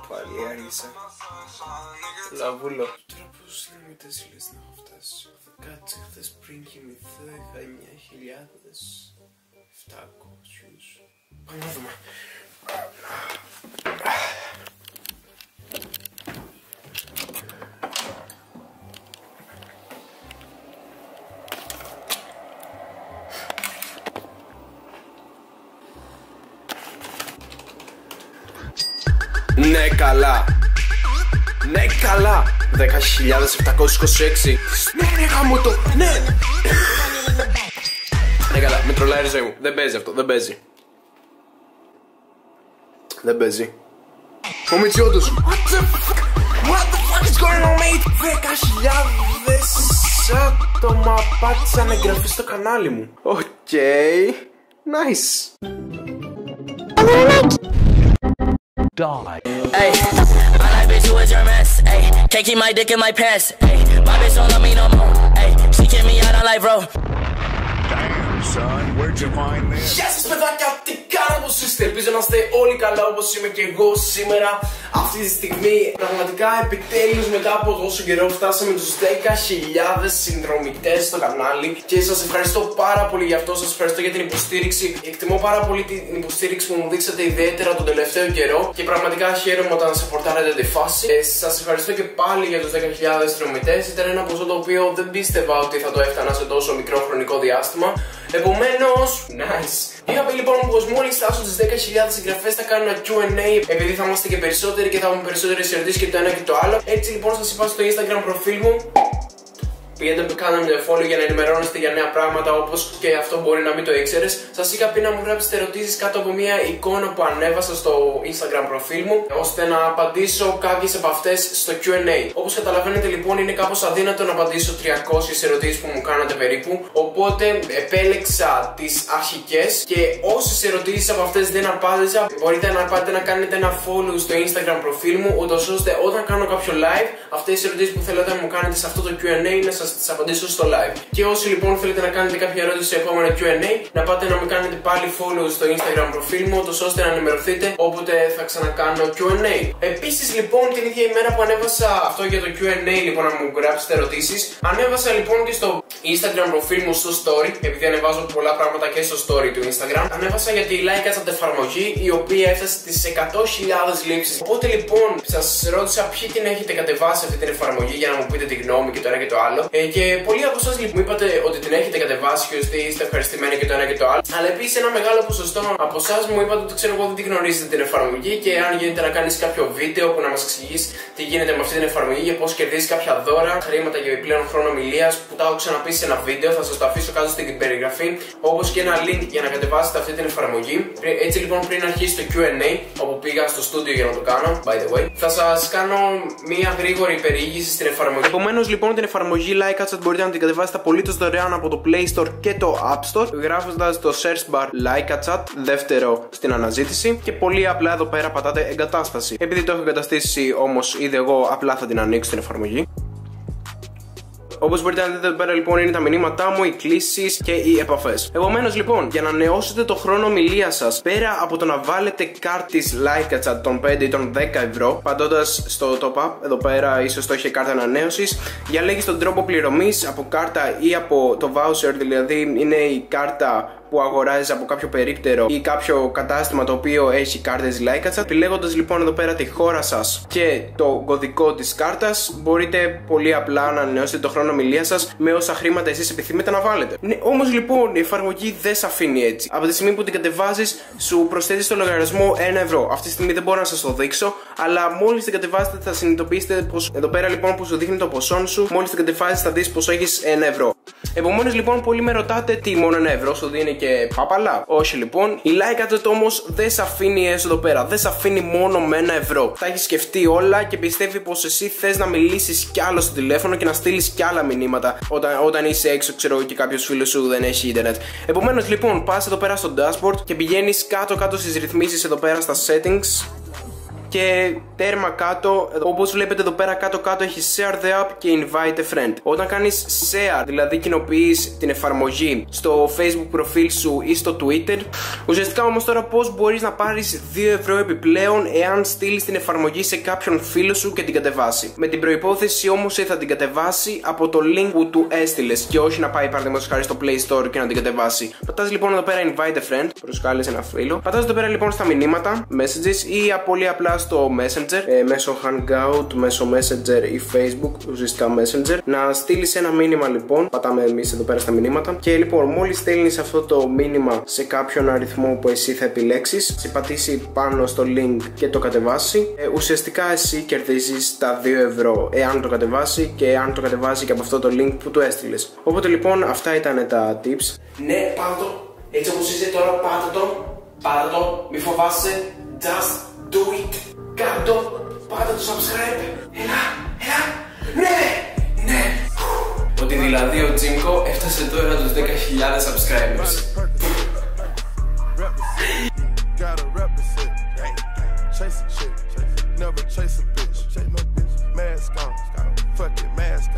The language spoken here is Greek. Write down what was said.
Πάλι άργησα. Λαβούλο. Τώρα πόσους συνομιλητές λες να έχω φτάσει? Κάτσε, χθες πριν κοιμηθώ είχα 9.700. Πάμε να δούμε. Ναι καλά. Ναι καλά. 10.726. Ναι γάμο το. Ναι. Ναι καλά, με τρολάει η ζωή μου. Δεν παίζει αυτό, δεν παίζει. Δεν παίζει. Ο Μητσιώτος. What the fuck is going on, mate? 10.000 άτομα πάτησαν εγγραφή στο κανάλι μου. Οκ. Nice. Hey, my life bitch, you was your mess. Hey, can't keep my dick in my pants. Hey, my bitch don't love me no more. Hey, she kicked me out on life, bro. Damn, son, where'd you find this? Γεια σας παιδάκια, τι κάνω, πως είστε? Ελπίζω να είστε όλοι καλά όπως είμαι και εγώ σήμερα. Αυτή τη στιγμή πραγματικά επιτέλους μετά από τόσο καιρό φτάσαμε τους 10.000 συνδρομητές στο κανάλι. Και σας ευχαριστώ πάρα πολύ γι' αυτό, σας ευχαριστώ για την υποστήριξη. Εκτιμώ πάρα πολύ την υποστήριξη που μου δείξατε ιδιαίτερα τον τελευταίο καιρό. Και πραγματικά χαίρομαι όταν σαπορτάρετε τη φάση. Σας ευχαριστώ και πάλι για τους 10.000 συνδρομητές. Ήταν ένα ποσό το οποίο δεν πίστευα ότι θα το έφτανα σε τόσο μικρό χρονικό διάστημα. Επομένως, nice. Είχαμε λοιπόν πως μόλις φτάσω τις 10.000 εγγραφές θα κάνω ένα Q&A, επειδή θα είμαστε και περισσότεροι και θα έχουμε περισσότερες ερωτήσεις και το ένα και το άλλο. Έτσι λοιπόν σας είπα στο Instagram προφίλ μου. Πήγαινε κάντε με follow για να ενημερώνεστε για νέα πράγματα, όπως και αυτό μπορεί να μην το ήξερες. Σας είχα πει να μου γράψετε ερωτήσεις κάτω από μια εικόνα που ανέβασα στο Instagram προφίλ μου, ώστε να απαντήσω κάποιες από αυτές στο Q&A. Όπως καταλαβαίνετε λοιπόν είναι κάπως αδύνατο να απαντήσω 300 ερωτήσεις που μου κάνατε περίπου. Οπότε επέλεξα τις αρχικές και όσες ερωτήσεις από αυτές δεν απάντησα, μπορείτε να πάτε να κάνετε ένα follow στο Instagram προφίλ μου, ούτως ώστε όταν κάνω κάποιο live, αυτές τις ερωτήσεις που θέλετε να μου κάνετε σε αυτό το Q&A να σας τις απαντήσω στο live. Και όσοι λοιπόν θέλετε να κάνετε κάποια ερώτηση σε επόμενο Q&A, να πάτε να με κάνετε πάλι follow στο Instagram προφίλ μου, ώστε να ενημερωθείτε όποτε θα ξανακάνω Q&A. Επίσης λοιπόν την ίδια ημέρα που ανέβασα αυτό για το Q&A, λοιπόν να μου γράψετε ερωτήσεις, ανέβασα λοιπόν και στο Instagram προφίλ μου στο story, επειδή ανεβάζω πολλά πράγματα και στο story του Instagram, ανέβασα για τη LikeAchat εφαρμογή, η οποία έφτασε στις 100.000 λήψεις. Οπότε λοιπόν σας ρώτησα ποιοι την έχετε κατεβάσει αυτή την εφαρμογή για να μου πείτε τη γνώμη και το ένα και το άλλο. Και πολλοί από εσάς λοιπόν μου είπατε ότι την έχετε κατεβάσει και ότι είστε ευχαριστημένοι και το ένα και το άλλο. Αλλά επίσης ένα μεγάλο ποσοστό από εσάς μου είπατε ότι ξέρω εγώ δεν τη γνωρίζετε την εφαρμογή και αν γίνεται να κάνεις κάποιο βίντεο που να μας εξηγήσει τι γίνεται με αυτή την εφαρμογή και πώς κερδίζεις κάποια δώρα, χρήματα για επιπλέον χρόνο ομιλίας που τα έχω ξαναπεί σε ένα βίντεο. Θα σας το αφήσω κάτω στην περιγραφή, όπως και ένα link για να κατεβάσετε αυτή την εφαρμογή. Έτσι λοιπόν πριν αρχίσει το Q&A, όπου πήγα στο στούντιο για να το κάνω, by the way, θα σας κάνω μία γρήγορη περιήγηση στην εφαρμογή. Επομένως λοιπόν την εφαρμογή LikeAchat μπορείτε να την κατεβάσετε απολύτως δωρεάν από το Play Store και το App Store, γράφοντας το search bar LikeAchat δεύτερο στην αναζήτηση και πολύ απλά εδώ πέρα πατάτε εγκατάσταση. Επειδή το έχω εγκαταστήσει όμως ήδη εγώ, απλά θα την ανοίξω την εφαρμογή. Όπως μπορείτε να δείτε εδώ πέρα λοιπόν είναι τα μηνύματά μου, οι κλήσεις και οι επαφές. Επομένως λοιπόν, για να νεώσετε το χρόνο ομιλίας σας, πέρα από το να βάλετε κάρτης LikeAchat των 5 ή των 10 ευρώ, παντώντας στο top up, εδώ πέρα ίσως το είχε κάρτα ανανέωσης, διαλέγεις τον τρόπο πληρωμής από κάρτα ή από το voucher, δηλαδή είναι η κάρτα που αγοράζεις από κάποιο περίπτερο ή κάποιο κατάστημα το οποίο έχει κάρτες LikeAchat. Επιλέγοντας λοιπόν εδώ πέρα τη χώρα σας και το κωδικό της κάρτας, μπορείτε πολύ απλά να ανανεώσετε το χρόνο ομιλίας σας με όσα χρήματα εσείς επιθυμείτε να βάλετε. Ναι, όμως λοιπόν η εφαρμογή δεν σε αφήνει έτσι. Από τη στιγμή που την κατεβάζεις, σου προσθέτει στο λογαριασμό 1 ευρώ. Αυτή τη στιγμή δεν μπορώ να σας το δείξω, αλλά μόλις την κατεβάσετε θα συνειδητοποιήσετε πως εδώ πέρα λοιπόν που σου δείχνει το ποσό σου, μόλις την κατεβάσεις θα δεις πως έχεις 1 ευρώ. Επομένως λοιπόν, πολλοί με ρωτάτε τι, μόνο 1 ευρώ σου δίνει και πάπαλα? Όχι λοιπόν. Η Like όμως δεν σε αφήνει έσω εδώ πέρα. Δεν σε αφήνει μόνο με 1 ευρώ. Τα έχει σκεφτεί όλα και πιστεύει πως εσύ θες να μιλήσεις κι άλλο στο τηλέφωνο και να στείλεις κι άλλα μηνύματα όταν είσαι έξω, ξέρω, και κάποιος φίλος σου δεν έχει ίντερνετ. Επομένως λοιπόν, πας εδώ πέρα στο dashboard και πηγαίνεις κάτω-κάτω στις ρυθμίσεις εδώ πέρα στα settings. Και τέρμα κάτω, όπως βλέπετε εδώ πέρα κάτω-κάτω έχει share the app και invite a friend. Όταν κάνεις share, δηλαδή κοινοποιείς την εφαρμογή στο Facebook προφίλ σου ή στο Twitter, ουσιαστικά όμως τώρα πώς μπορείς να πάρεις 2 ευρώ επιπλέον εάν στείλεις την εφαρμογή σε κάποιον φίλο σου και την κατεβάσει. Με την προϋπόθεση όμως θα την κατεβάσει από το link που του έστειλες και όχι να πάει παραδείγματος χάρη στο Play Store και να την κατεβάσει. Πατάς λοιπόν εδώ πέρα invite a friend, προσκάλεσε ένα φίλο. Πατάς εδώ πέρα λοιπόν στα μηνύματα, messages ή πολύ απλά στο Messenger, μέσω Hangout, μέσω Messenger ή Facebook, ουσιαστικά Messenger, να στείλεις ένα μήνυμα λοιπόν. Πατάμε εμείς εδώ πέρα στα μηνύματα. Και λοιπόν, μόλις στέλνεις αυτό το μήνυμα σε κάποιον αριθμό που εσύ θα επιλέξεις, σε πατήσει πάνω στο link και το κατεβάσει, ουσιαστικά εσύ κερδίζεις τα 2 ευρώ εάν το κατεβάσει και εάν το κατεβάσει και από αυτό το link που του έστειλες. Οπότε λοιπόν, αυτά ήταν τα tips. Ναι, πάτε το. Έτσι όπως είσαι τώρα, πάτε το. Μη φοβάσαι. Just do it. Κάτω, πάτε το subscribe. Έλα, ναι. Ότι δηλαδή ο Τζίμκο έφτασε τώρα τους 10.000 subscribers. Gotta represent. Chase a chick, never chase a bitch. Mask on, fuck it, mask on.